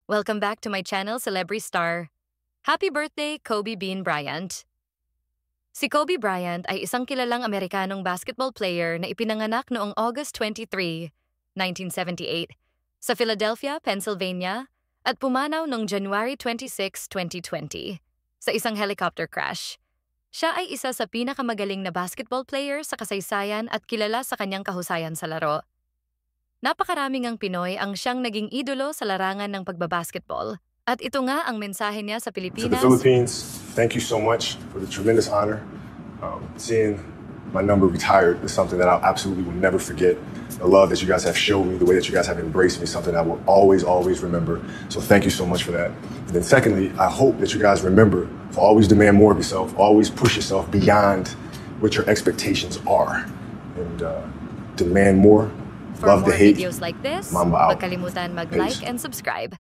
Welcome back to my channel, Celebrity Star. Happy birthday, Kobe Bean Bryant. Si Kobe Bryant ay isang kilalang Amerikanong basketball player na ipinanganak noong August 23, 1978, sa Philadelphia, Pennsylvania, at pumanaw noong January 26, 2020, sa isang helicopter crash. Siya ay isa sa pinakamagaling na basketball player sa kasaysayan at kilala sa kanyang kahusayan sa laro. Napakaraming ang Pinoy ang siyang naging idolo sa larangan ng pagbabasketball. At ito nga ang mensahe niya sa To the Pilipinas. Philippines, thank you so much for the tremendous honor. Seeing my number retired is something that I absolutely will never forget. The love that you guys have shown me, the way that you guys have embraced me, is something I will always, always remember. So thank you so much for that. And then secondly, I hope that you guys remember to always demand more of yourself, always push yourself beyond what your expectations are. And demand more, For love more the hate. videos like this, Mamba out. huwag kalimutan mag-like Peace. and subscribe.